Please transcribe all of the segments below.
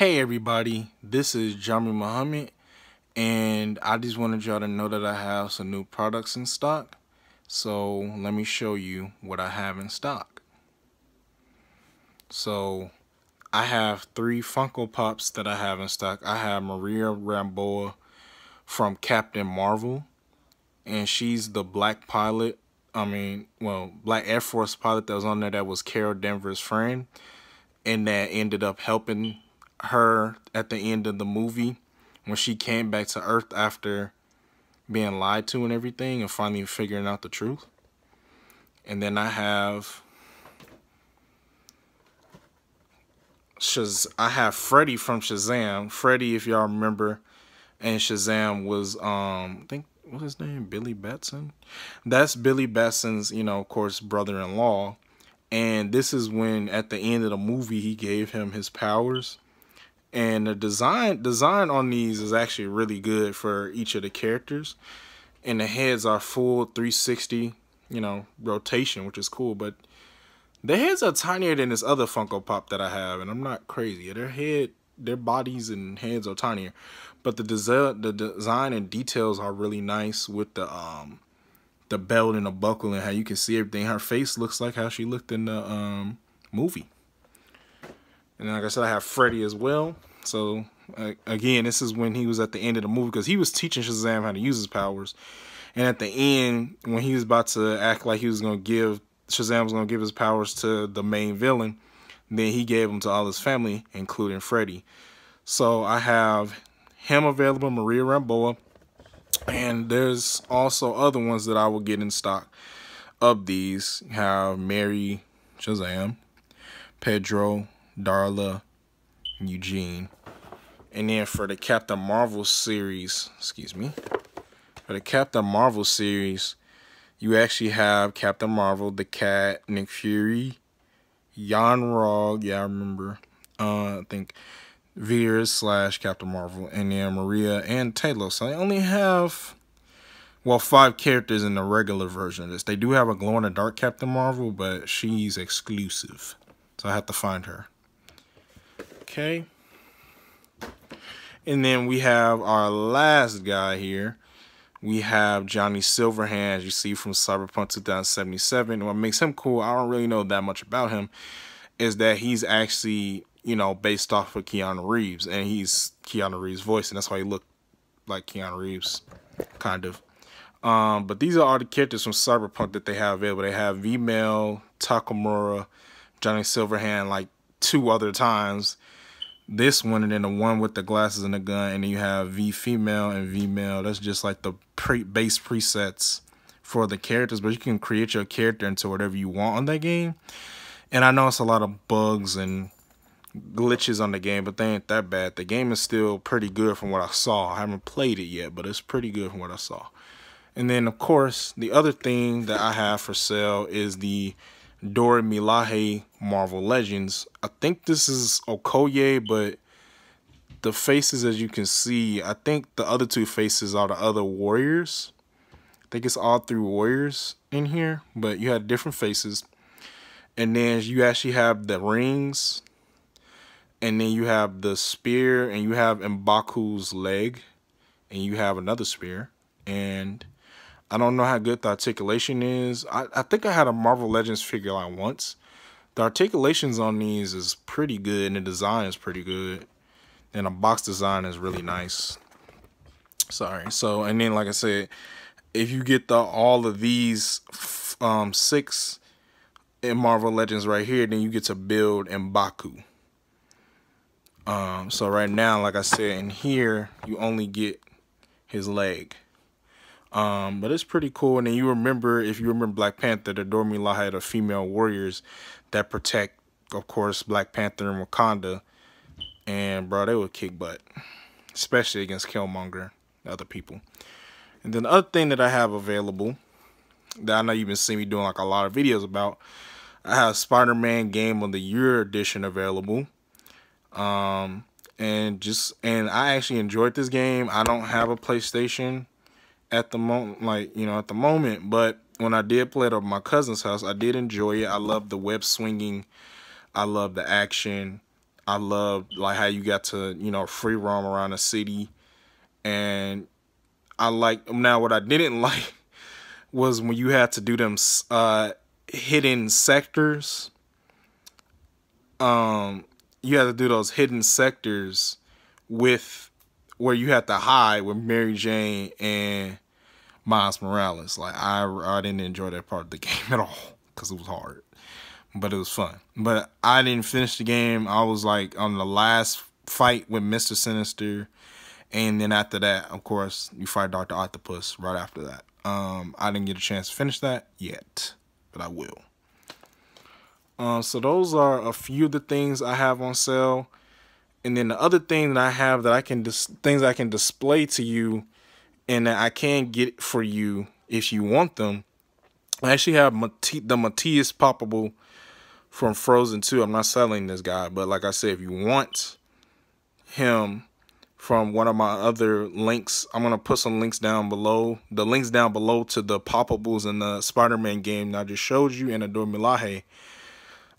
Hey everybody, this is Jami Muhammad, and I just wanted y'all to know that I have some new products in stock. So let me show you what I have in stock. So I have 3 Funko Pops that I have in stock. I have Maria Ramboa from Captain Marvel, and she's the black pilot. Black Air Force pilot that was on there that was Carol Danvers' friend, and that ended up helping her at the end of the movie when she came back to Earth after being lied to and everything and finally figuring out the truth. And then I have Freddy from Shazam. Freddy, if y'all remember, and Shazam was I think what's his name? Billy Batson. That's Billy Batson's, of course, brother-in-law. And this is when at the end of the movie he gave him his powers. And the design on these is actually really good for each of the characters. And the heads are full 360, rotation, which is cool. But the heads are tinier than this other Funko Pop that I have, and I'm not crazy. Their bodies and heads are tinier, but the design and details are really nice with the belt and the buckle and how you can see everything. Her face looks like how she looked in the movie. And then, like I said, I have Freddy as well. So, again, this is when he was at the end of the movie because he was teaching Shazam how to use his powers. And at the end, when he was about to act like Shazam was going to give his powers to the main villain, then he gave them to all his family, including Freddy. So, I have him available, Maria Ramboa. And there's also other ones that I will get in stock of these. Have Mary Shazam, Pedro, Darla, Eugene. And then for the Captain Marvel series, you actually have Captain Marvel, the Cat, Nick Fury, Jan Rog, I remember, I think Veers / Captain Marvel, and then Maria and Taylor. So I only have 5 characters in the regular version of this. They do have a glow-in-the-dark Captain Marvel, but she's exclusive, so I have to find her. Okay. And then we have our last guy here. We have Johnny Silverhand, you see, from Cyberpunk 2077. And what makes him cool, I don't really know that much about him, is that he's actually, based off of Keanu Reeves. And he's Keanu Reeves' voice, and that's why he looked like Keanu Reeves, kind of. But these are all the characters from Cyberpunk that they have available. They have V-Mail, Takamura, Johnny Silverhand, like 2 other times. This one, and then the one with the glasses and the gun, and then you have V-Female and V-Male. That's just like the base presets for the characters, but you can create your character into whatever you want on that game. And I know it's a lot of bugs and glitches on the game, but they ain't that bad. The game is still pretty good from what I saw. I haven't played it yet, but it's pretty good from what I saw. And then, of course, the other thing that I have for sale is the Dora Milaje Marvel Legends. I think this is Okoye, but the faces, as you can see, I think the other 2 faces are the other warriors. I think it's all 3 warriors in here, but you have different faces. And then you actually have the rings, and then you have the spear, and you have M'Baku's leg, and you have another spear. And I don't know how good the articulation is. I think I had a Marvel Legends figure line once. The articulations on these is pretty good, and the design is pretty good. And the box design is really nice. So, and then, like I said, if you get all of these 6 in Marvel Legends right here, then you get to build M'Baku. So right now, like I said, in here, you only get his leg. But it's pretty cool. And then if you remember Black Panther, the Dora Milaje had the female warriors that protect, of course, Black Panther and Wakanda. And, bro, they would kick butt, especially against Killmonger and other people. And then the other thing that I have available that I know you've been seeing me doing like a lot of videos about, I have Spider-Man Game of the Year edition available. And I actually enjoyed this game. I don't have a PlayStation at the moment, but when I did play it at my cousin's house, I did enjoy it. I love the web swinging. I love the action. I loved like how you got to, you know, free roam around the city. And I like, now what I didn't like was when you had to do them hidden sectors. You had to do those hidden sectors with where you had to hide with Mary Jane and Miles Morales. Like I didn't enjoy that part of the game at all because it was hard, but it was fun. But I didn't finish the game. I was like on the last fight with Mr. Sinister, and then after that, of course, you fight Dr. Octopus right after that. I didn't get a chance to finish that yet, but I will. So those are a few of the things I have on sale. And then the other thing that I have that I can things I can display to you and that I can get for you if you want them. I actually have the Matthias poppable from Frozen 2. I'm not selling this guy, but like I said, if you want him from one of my other links, I'm going to put some links down below. The links down below to the poppables in the Spider-Man game that I just showed you and Adore Milaje.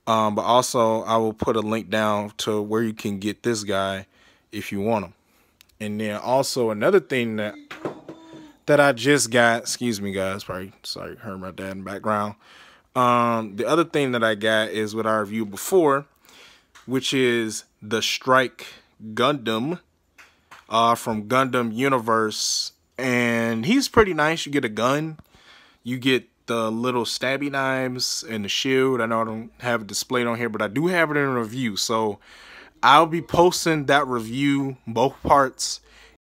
But also, I will put a link down to where you can get this guy if you want him. And then also another thing that I just got, excuse me guys, probably sorry, heard my dad in the background. The other thing that I got is what I reviewed before, which is the Strike Gundam from Gundam Universe. And he's pretty nice. You get a gun, you get the little stabby knives and the shield. I know I don't have it displayed on here, but I do have it in a review. So I'll be posting that review, both parts,